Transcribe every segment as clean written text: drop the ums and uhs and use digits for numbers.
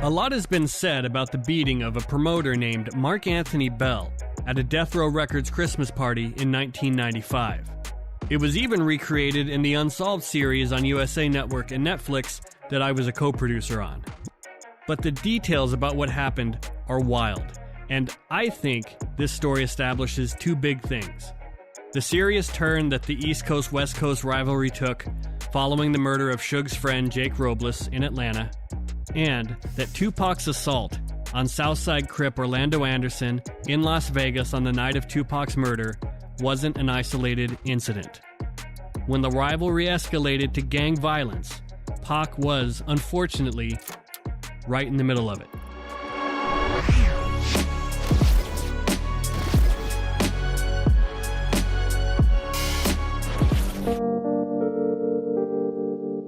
A lot has been said about the beating of a promoter named Mark Anthony Bell at a Death Row Records Christmas party in 1995. It was even recreated in the Unsolved series on USA Network and Netflix that I was a co-producer on. But the details about what happened are wild, and I think this story establishes two big things. The serious turn that the East Coast-West Coast rivalry took following the murder of Suge's friend Jake Robles in Atlanta, and that Tupac's assault on Southside Crip Orlando Anderson in Las Vegas on the night of Tupac's murder wasn't an isolated incident. When the rivalry escalated to gang violence, Pac was, unfortunately, right in the middle of it.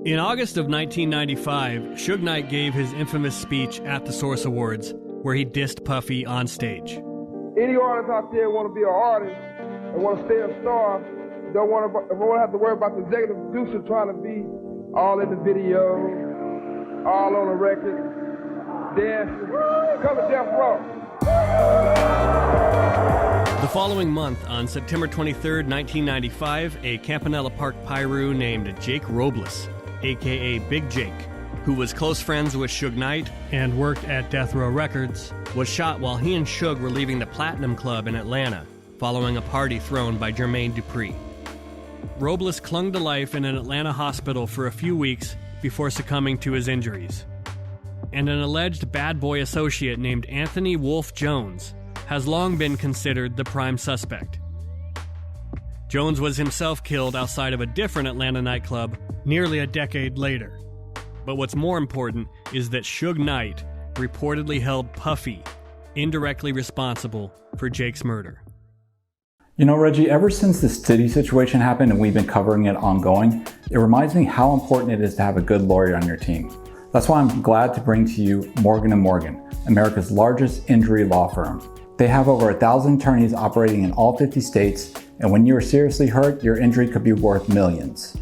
In August of 1995, Suge Knight gave his infamous speech at the Source Awards, where he dissed Puffy on stage. Any artist out there want to be an artist and want to stay a star, don't want to have to worry about the executive producer trying to be all in the video, all on the record, dancing. Come to Death Row. The following month, on September 23, 1995, a Campanella Park Pyru named Jake Robles, a.k.a. Big Jake, who was close friends with Suge Knight and worked at Death Row Records, was shot while he and Suge were leaving the Platinum Club in Atlanta, following a party thrown by Jermaine Dupri. Robles clung to life in an Atlanta hospital for a few weeks before succumbing to his injuries. And an alleged bad boy associate named Anthony Wolf Jones has long been considered the prime suspect. Jones was himself killed outside of a different Atlanta nightclub nearly a decade later. But what's more important is that Suge Knight reportedly held Puffy indirectly responsible for Jake's murder. You know, Reggie, ever since the City situation happened and we've been covering it ongoing, it reminds me how important it is to have a good lawyer on your team. That's why I'm glad to bring to you Morgan & Morgan, America's largest injury law firm. They have over 1,000 attorneys operating in all 50 states, and when you are seriously hurt, your injury could be worth millions.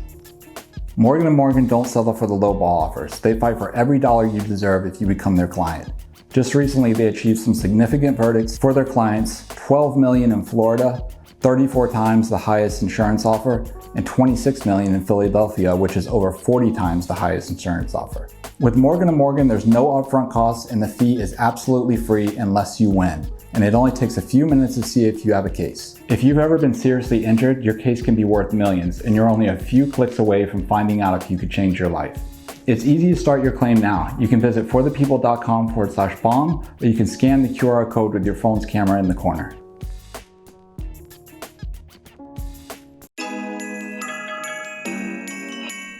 Morgan & Morgan don't settle for the lowball offers. They fight for every dollar you deserve if you become their client. Just recently, they achieved some significant verdicts for their clients, $12 million in Florida, 34 times the highest insurance offer, and $26 million in Philadelphia, which is over 40 times the highest insurance offer. With Morgan & Morgan, there's no upfront costs and the fee is absolutely free unless you win. And it only takes a few minutes to see if you have a case. If you've ever been seriously injured, your case can be worth millions, and you're only a few clicks away from finding out if you could change your life. It's easy to start your claim now. You can visit forthepeople.com/bomb, or you can scan the QR code with your phone's camera in the corner.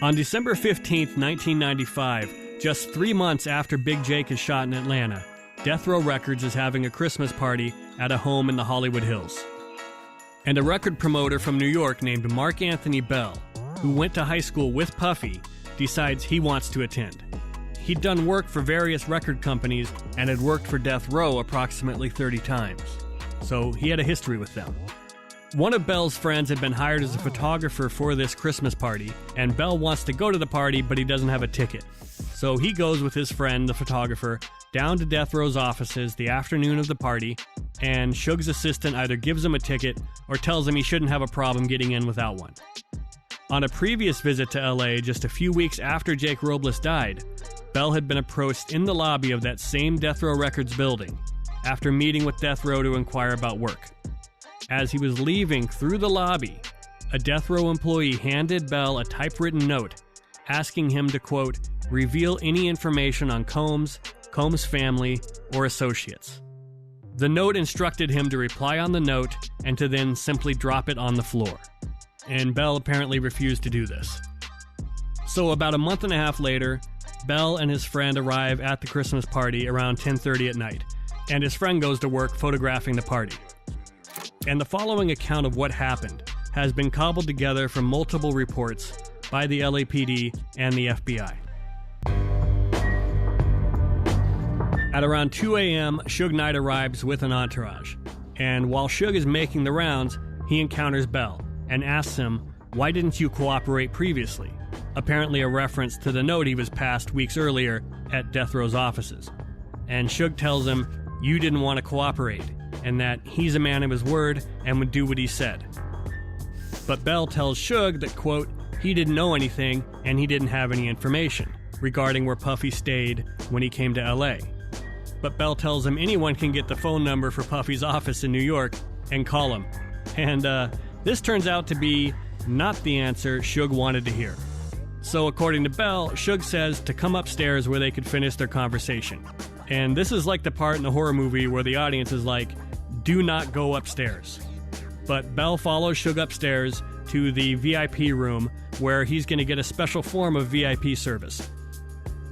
On December 15, 1995, just 3 months after Big Jake is shot in Atlanta, Death Row Records is having a Christmas party at a home in the Hollywood Hills. And a record promoter from New York named Mark Anthony Bell, who went to high school with Puffy, decides he wants to attend. He'd done work for various record companies and had worked for Death Row approximately 30 times, so he had a history with them. One of Bell's friends had been hired as a photographer for this Christmas party, and Bell wants to go to the party, but he doesn't have a ticket. So he goes with his friend, the photographer, down to Death Row's offices the afternoon of the party, and Suge's assistant either gives him a ticket or tells him he shouldn't have a problem getting in without one. On a previous visit to LA just a few weeks after Jake Robles died, Bell had been approached in the lobby of that same Death Row Records building after meeting with Death Row to inquire about work. As he was leaving through the lobby, a Death Row employee handed Bell a typewritten note asking him to, quote, reveal any information on Combs' family, or associates. The note instructed him to reply on the note and to then simply drop it on the floor. And Bell apparently refused to do this. So about a month and a half later, Bell and his friend arrive at the Christmas party around 10:30 at night, and his friend goes to work photographing the party. And the following account of what happened has been cobbled together from multiple reports by the LAPD and the FBI. At around 2 a.m., Suge Knight arrives with an entourage, and while Suge is making the rounds, he encounters Bell and asks him, why didn't you cooperate previously? apparently a reference to the note he was passed weeks earlier at Death Row's offices. And Suge tells him, "You didn't want to cooperate," and that he's a man of his word and would do what he said. But Bell tells Suge that, quote, he didn't know anything and he didn't have any information regarding where Puffy stayed when he came to LA. But Bell tells him anyone can get the phone number for Puffy's office in New York and call him. And this turns out to be not the answer Suge wanted to hear. So according to Bell, Suge says to come upstairs where they could finish their conversation. And this is like the part in the horror movie where the audience is like, do not go upstairs. But Bell follows Suge upstairs to the VIP room where he's going to get a special form of VIP service.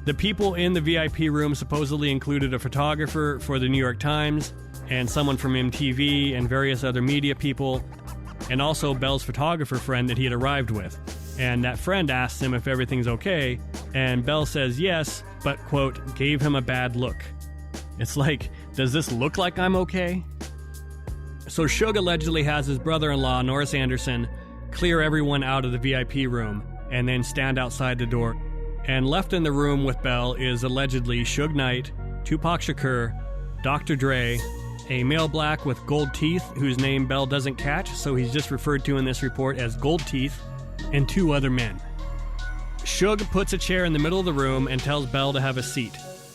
The people in the VIP room supposedly included a photographer for the New York Times and someone from MTV and various other media people, and also Bell's photographer friend that he had arrived with. And that friend asks him if everything's okay, and Bell says yes, but, quote, gave him a bad look. It's like, does this look like I'm okay? So Suge allegedly has his brother-in-law, Norris Anderson, clear everyone out of the VIP room and then stand outside the door. And left in the room with Bell is allegedly Suge Knight, Tupac Shakur, Dr. Dre, a male black with gold teeth whose name Bell doesn't catch, so he's just referred to in this report as Gold Teeth, and 2 other men. Suge puts a chair in the middle of the room and tells Bell to have a seat,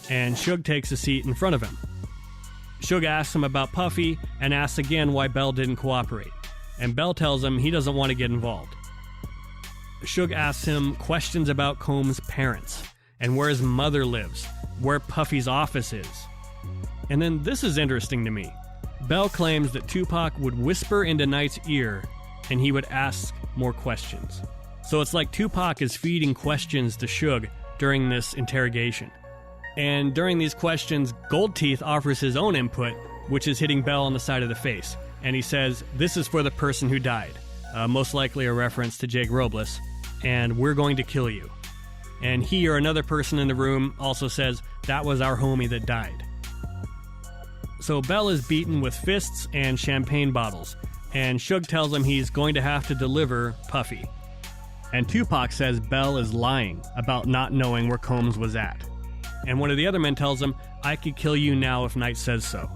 and Suge takes a seat in front of him. Suge asks him about Puffy and asks again why Bell didn't cooperate, and Bell tells him he doesn't want to get involved. Suge asks him questions about Combs' parents, and where his mother lives, where Puffy's office is. And then this is interesting to me. Bell claims that Tupac would whisper into Knight's ear and he would ask more questions. So it's like Tupac is feeding questions to Suge during this interrogation. And during these questions, Gold Teeth offers his own input, which is hitting Bell on the side of the face. And he says, "This is for the person who died," most likely a reference to Jake Robles, "and we're going to kill you." And he or another person in the room also says, "That was our homie that died." So Bell is beaten with fists and champagne bottles, and Suge tells him he's going to have to deliver Puffy. And Tupac says Bell is lying about not knowing where Combs was at. And one of the other men tells him, "I could kill you now if Knight says so."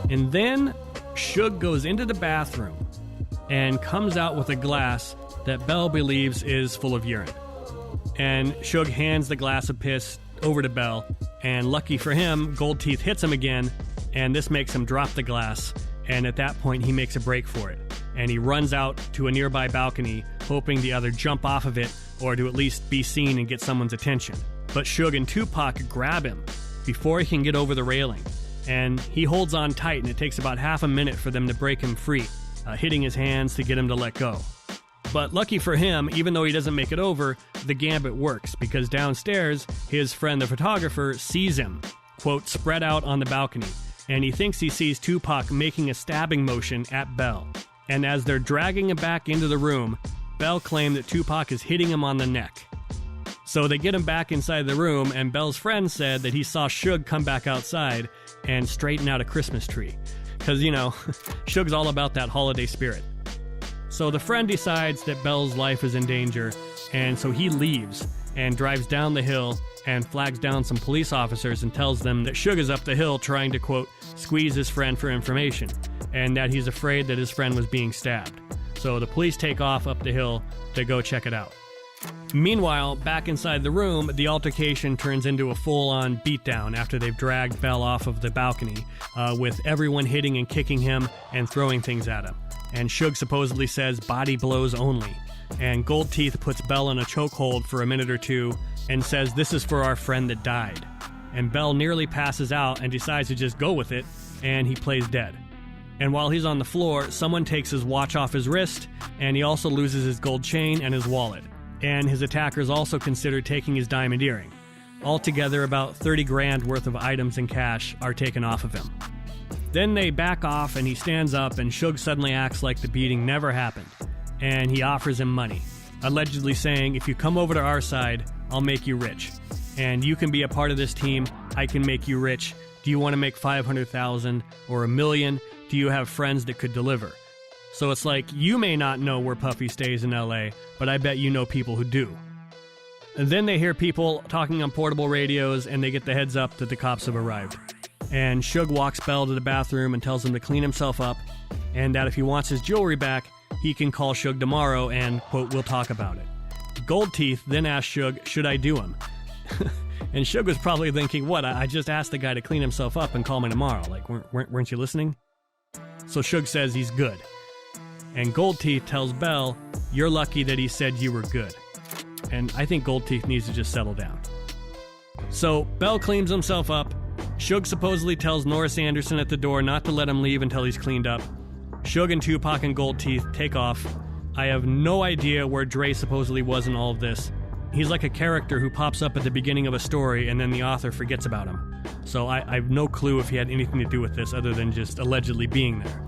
And then Suge goes into the bathroom and comes out with a glass that Bell believes is full of urine. And Suge hands the glass of piss over to Bell, and lucky for him, Gold Teeth hits him again, and this makes him drop the glass, and at that point he makes a break for it. And he runs out to a nearby balcony, hoping to either jump off of it or to at least be seen and get someone's attention. But Suge and Tupac grab him before he can get over the railing, and he holds on tight, and it takes about half a minute for them to break him free, hitting his hands to get him to let go. But lucky for him, even though he doesn't make it over, the gambit works, because downstairs, his friend the photographer sees him, quote, spread out on the balcony, and he thinks he sees Tupac making a stabbing motion at Bell. And as they're dragging him back into the room, Bell claimed that Tupac is hitting him on the neck. So they get him back inside the room, and Bell's friend said that he saw Suge come back outside and straighten out a Christmas tree. Because, you know, Suge's all about that holiday spirit. So the friend decides that Bell's life is in danger, and so he leaves and drives down the hill and flags down some police officers and tells them that Suge is up the hill trying to, quote, squeeze his friend for information, and that he's afraid that his friend was being stabbed. So the police take off up the hill to go check it out. Meanwhile, back inside the room, the altercation turns into a full-on beatdown after they've dragged Bell off of the balcony, with everyone hitting and kicking him and throwing things at him. And Suge supposedly says body blows only. And Gold Teeth puts Bell in a chokehold for a minute or two and says this is for our friend that died. And Bell nearly passes out and decides to just go with it, and he plays dead. And while he's on the floor, someone takes his watch off his wrist, and he also loses his gold chain and his wallet. And his attackers also consider taking his diamond earring. Altogether, about 30 grand worth of items and cash are taken off of him. Then they back off and he stands up, and Suge suddenly acts like the beating never happened. And he offers him money, allegedly saying, if you come over to our side, I'll make you rich. And you can be a part of this team, I can make you rich. Do you want to make $500,000 or $1 million? Do you have friends that could deliver? So it's like, you may not know where Puffy stays in LA, but I bet you know people who do. And then they hear people talking on portable radios, and they get the heads up that the cops have arrived. And Suge walks Bell to the bathroom and tells him to clean himself up, and that if he wants his jewelry back, he can call Suge tomorrow and, quote, we'll talk about it. Gold Teeth then asked Suge, should I do him? And Suge was probably thinking, what, I just asked the guy to clean himself up and call me tomorrow. Like, weren't you listening? So Suge says he's good. And Gold Teeth tells Bell, you're lucky that he said you were good. And I think Gold Teeth needs to just settle down. So Bell cleans himself up. Suge supposedly tells Norris Anderson at the door not to let him leave until he's cleaned up. Suge and Tupac and Gold Teeth take off. I have no idea where Dre supposedly was in all of this. He's like a character who pops up at the beginning of a story and then the author forgets about him. So I have no clue if he had anything to do with this other than just allegedly being there.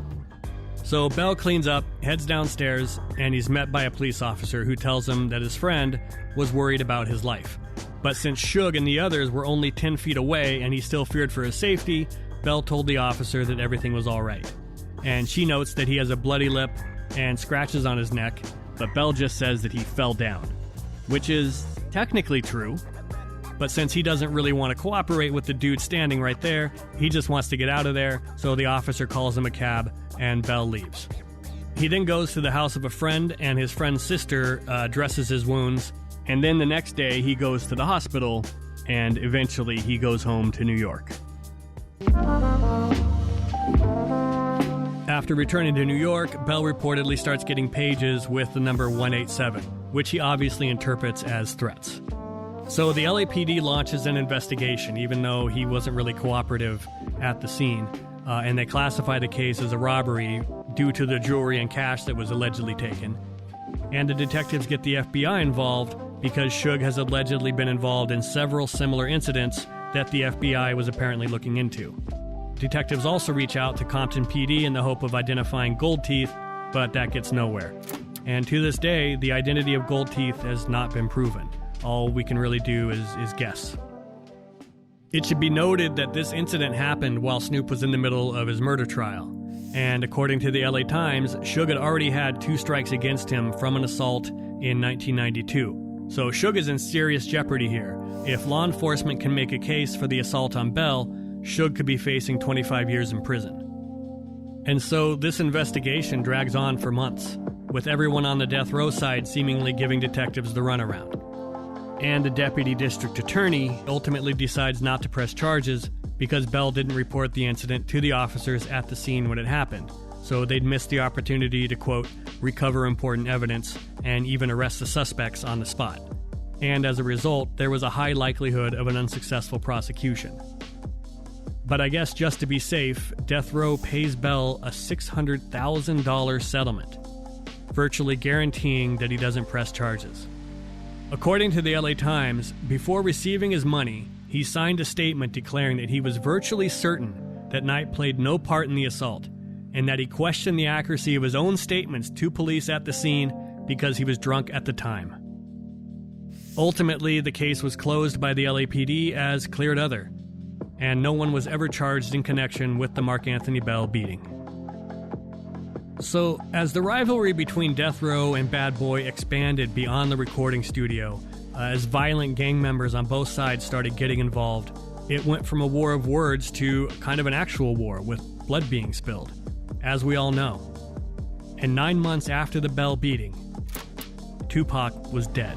So Bell cleans up, heads downstairs, and he's met by a police officer who tells him that his friend was worried about his life. But since Suge and the others were only 10 feet away and he still feared for his safety, Bell told the officer that everything was all right. And she notes that he has a bloody lip and scratches on his neck, but Bell just says that he fell down, which is technically true. But since he doesn't really want to cooperate with the dude standing right there, he just wants to get out of there, so the officer calls him a cab and Bell leaves. He then goes to the house of a friend, and his friend's sister dresses his wounds, and then the next day he goes to the hospital, and eventually he goes home to New York. After returning to New York, Bell reportedly starts getting pages with the number 187, which he obviously interprets as threats. So the LAPD launches an investigation, even though he wasn't really cooperative at the scene, and they classify the case as a robbery due to the jewelry and cash that was allegedly taken. And the detectives get the FBI involved because Suge has allegedly been involved in several similar incidents that the FBI was apparently looking into. Detectives also reach out to Compton PD in the hope of identifying Gold Teeth, but that gets nowhere. And to this day, the identity of Gold Teeth has not been proven. All we can really do is guess. It should be noted that this incident happened while Snoop was in the middle of his murder trial. And according to the LA Times, Suge had already had 2 strikes against him from an assault in 1992. So Suge is in serious jeopardy here. If law enforcement can make a case for the assault on Bell, Suge could be facing 25 years in prison. And so this investigation drags on for months, with everyone on the death row side seemingly giving detectives the runaround. And the deputy district attorney ultimately decides not to press charges because Bell didn't report the incident to the officers at the scene when it happened, so they'd missed the opportunity to, quote, recover important evidence and even arrest the suspects on the spot. And as a result, there was a high likelihood of an unsuccessful prosecution. But I guess just to be safe, Death Row pays Bell a $600,000 settlement, virtually guaranteeing that he doesn't press charges. According to the LA Times, before receiving his money, he signed a statement declaring that he was virtually certain that Knight played no part in the assault, and that he questioned the accuracy of his own statements to police at the scene because he was drunk at the time. Ultimately, the case was closed by the LAPD as cleared other, and no one was ever charged in connection with the Mark Anthony Bell beating. So, as the rivalry between Death Row and Bad Boy expanded beyond the recording studio, as violent gang members on both sides started getting involved, it went from a war of words to kind of an actual war with blood being spilled, as we all know. And 9 months after the Bell beating, Tupac was dead.